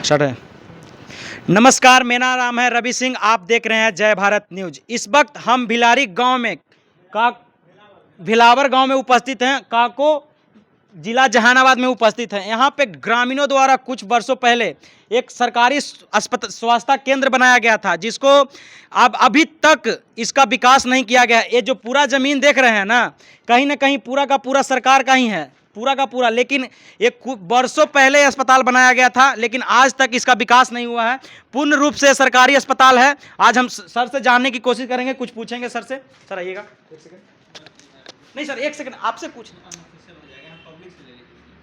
Start है। नमस्कार, मेरा नाम है रवि सिंह। आप देख रहे हैं जय भारत न्यूज। इस वक्त हम भिलारी गांव में भिलावर गांव में उपस्थित हैं। काको जिला जहानाबाद में उपस्थित हैं। यहाँ पे ग्रामीणों द्वारा कुछ वर्षों पहले एक सरकारी स्वास्थ्य केंद्र बनाया गया था, जिसको अब अभी तक इसका विकास नहीं किया गया। ये जो पूरा ज़मीन देख रहे हैं ना कहीं पूरा का पूरा सरकार का ही है, पूरा का पूरा। लेकिन एक वर्षों पहले अस्पताल बनाया गया था, लेकिन आज तक इसका विकास नहीं हुआ है। पूर्ण रूप से सरकारी अस्पताल है। आज हम सर से जानने की कोशिश करेंगे, कुछ पूछेंगे सर से। सर आइएगा एक सेकंड। नहीं सर, एक सेकंड आपसे कुछ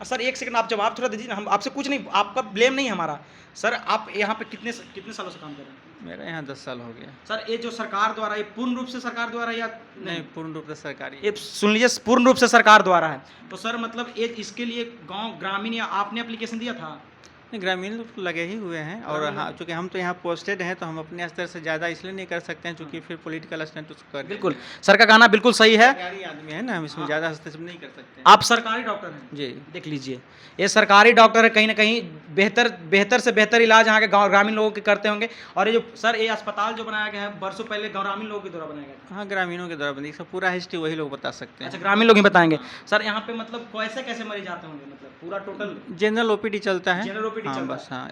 सर, एक सेकंड आप जवाब थोड़ा दीजिए ना। हम आपसे कुछ नहीं, आपका ब्लेम नहीं है हमारा। सर आप यहाँ पे कितने सालों से काम कर रहे हैं? मेरा यहाँ 10 साल हो गया। सर ये जो सरकार द्वारा, ये पूर्ण रूप से सरकार द्वारा या नहीं? पूर्ण रूप से सरकारी। ये सुन लीजिए, पूर्ण रूप से सरकार द्वारा है। तो सर मतलब ये इसके लिए गांव ग्रामीण या आपने एप्लीकेशन दिया था? ग्रामीण लोग तो लगे ही हुए हैं, और हाँ, चूँकि हम तो यहाँ पोस्टेड हैं तो हम अपने स्तर से ज़्यादा इसलिए नहीं कर सकते हैं, चूँकि फिर पॉलिटिकल स्टैंड उसको कर। बिल्कुल, सर का कहना बिल्कुल सही है। सरकारी आदमी है ना, हम इसमें ज़्यादा हस्तक्षेप नहीं कर सकते। आप सरकारी डॉक्टर हैं जी, देख लीजिए, ये सरकारी डॉक्टर है। कहीं ना कहीं बेहतर से बेहतर इलाज यहाँ के गाँव ग्रामीण लोगों के करते होंगे। और ये जो सर ये अस्पताल जो बनाया गया है वर्षों पहले ग्रामीण लोगों के द्वारा बनाया गया था। हाँ, ग्रामीणों के द्वारा बनी। इसका पूरा हिस्ट्री वही लोग बता सकते हैं। अच्छा, ग्रामीण लोग ही बताएंगे। सर यहाँ पे मतलब कैसे मरीज आते होंगे? मतलब पूरा टोटल जनरल ओपीडी चलता है। जनरल ओपीडी हाँ, चलता बस। हाँ,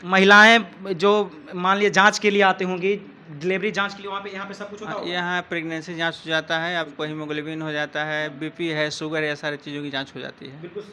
महिलाएं जो मान लिया जांच के लिए आती होंगी, डिलीवरी जांच के लिए, वहाँ पे यहाँ पे सब कुछ होता होगा? यहाँ प्रेगनेंसी जांच हो जाता है, आपको हीमोग्लोबिन हो जाता है, बीपी है, शुगर है, सारी चीज़ों की जांच हो जाती है। बिल्कुल।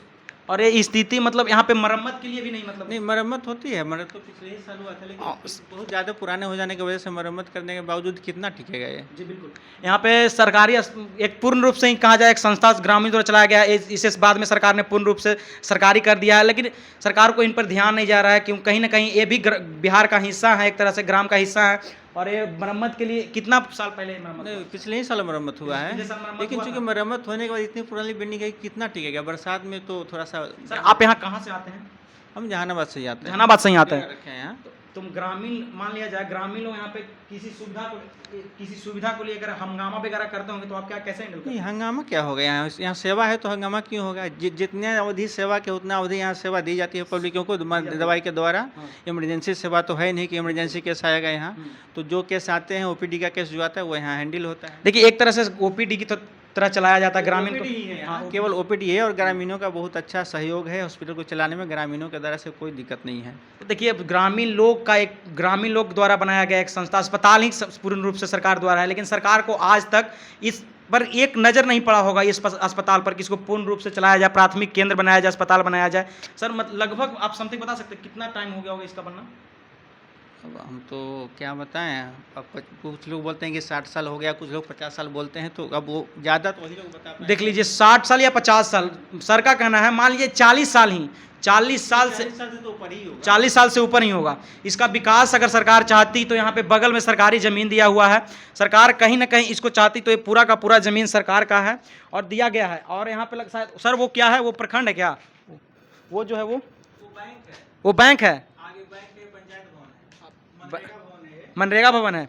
और ये स्थिति मतलब यहाँ पे मरम्मत के लिए भी नहीं मतलब? नहीं, मरम्मत होती है। मरम्मत तो पिछले ही साल हुआ था, लेकिन बहुत ज़्यादा पुराने हो जाने की वजह से मरम्मत करने के बावजूद कितना टिकेगा ये? जी बिल्कुल। यहाँ पे सरकारी एक पूर्ण रूप से ही कहा जाए एक संस्था ग्रामीण द्वारा चलाया गया है। इसे बाद में सरकार ने पूर्ण रूप से सरकारी कर दिया है, लेकिन सरकार को इन पर ध्यान नहीं जा रहा है, क्यों कहीं ना कहीं ये भी बिहार का हिस्सा है, एक तरह से ग्राम का हिस्सा है। और ये मरम्मत के लिए कितना साल पहले मरम्मत? नहीं, पिछले ही साल मरम्मत हुआ है, लेकिन चूंकि मरम्मत होने के बाद इतनी पुरानी बिल्डिंग है, कितना टिकेगा? बरसात में तो थोड़ा सा। सर आप यहाँ कहाँ से आते हैं? हम जहानाबाद से ही आते हैं। जहानाबाद से ही आते हैं। रखे हैं यहाँ। तुम ग्रामीण मान लिया जाए, ग्रामीण लोग यहाँ पे किसी सुविधा को लेकर हंगामा वगैरह करते होंगे, तो आप कैसे हैंडल करते हैं? नहीं, हंगामा क्या होगा? यहाँ सेवा है तो हंगामा क्यों होगा? जितने अवधि सेवा के उतना अवधि यहाँ सेवा दी जाती है पब्लिकों को दवाई के द्वारा। इमरजेंसी सेवा तो है नहीं कि इमरजेंसी केस आएगा यहाँ। तो जो केस आते हैं, ओपीडी का केस जो आता है वो यहाँ हैंडल होता है। देखिए, एक तरह से ओपीडी की तरह चलाया जाता है ग्रामीण को। हाँ, केवल ओपीडी है, और ग्रामीणों का बहुत अच्छा सहयोग है हॉस्पिटल को चलाने में। ग्रामीणों के द्वारा से कोई दिक्कत नहीं है। तो देखिए, ग्रामीण लोग द्वारा बनाया गया एक संस्था अस्पताल ही पूर्ण रूप से सरकार द्वारा है, लेकिन सरकार को आज तक इस पर एक नज़र नहीं पड़ा होगा, इस अस्पताल पर, किसको पूर्ण रूप से चलाया जाए, प्राथमिक केंद्र बनाया जाए, अस्पताल बनाया जाए। सर लगभग आप समथिंग बता सकते हैं कितना टाइम हो गया होगा इसका बनना? अब हम तो क्या बताएं। अब कुछ लोग बोलते हैं कि 60 साल हो गया, कुछ लोग 50 साल बोलते हैं, तो अब वो ज़्यादा तो वही लोग बता पाएंगे। देख लीजिए, 60 साल या 50 साल सर का कहना है। मान लीजिए 40 साल ही, 40 साल से तो ऊपर ही होगा। 40 साल से ऊपर ही होगा। इसका विकास अगर सरकार चाहती तो यहाँ पे बगल में सरकारी ज़मीन दिया हुआ है। सरकार कहीं ना कहीं इसको चाहती तो ये पूरा का पूरा ज़मीन सरकार का है और दिया गया है। और यहाँ पे शायद सर वो क्या है, वो प्रखंड है क्या? वो जो है वो बैंक है। वो बैंक है, आगे बैंक है, पंचायत भवन है, मनरेगा भवन है।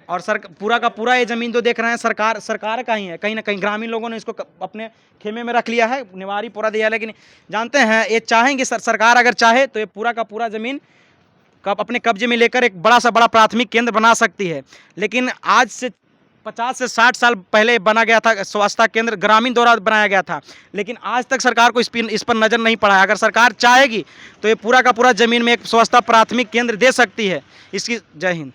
और सर पूरा का पूरा ये ज़मीन जो देख रहे हैं सरकार का ही है। कहीं ना कहीं ग्रामीण लोगों ने इसको अपने खेमे में रख लिया है, निवारी पूरा दिया है। लेकिन जानते हैं, ये चाहेंगे सरकार अगर चाहे तो ये पूरा का पूरा ज़मीन अपने कब्जे में लेकर एक बड़ा सा बड़ा प्राथमिक केंद्र बना सकती है। लेकिन आज से 50 से 60 साल पहले बना गया था स्वास्थ्य केंद्र, ग्रामीण द्वारा बनाया गया था, लेकिन आज तक सरकार को इस पर नज़र नहीं पड़ा है। अगर सरकार चाहेगी तो ये पूरा का पूरा ज़मीन में एक स्वास्थ्य प्राथमिक केंद्र दे सकती है। इसकी जय हिंद।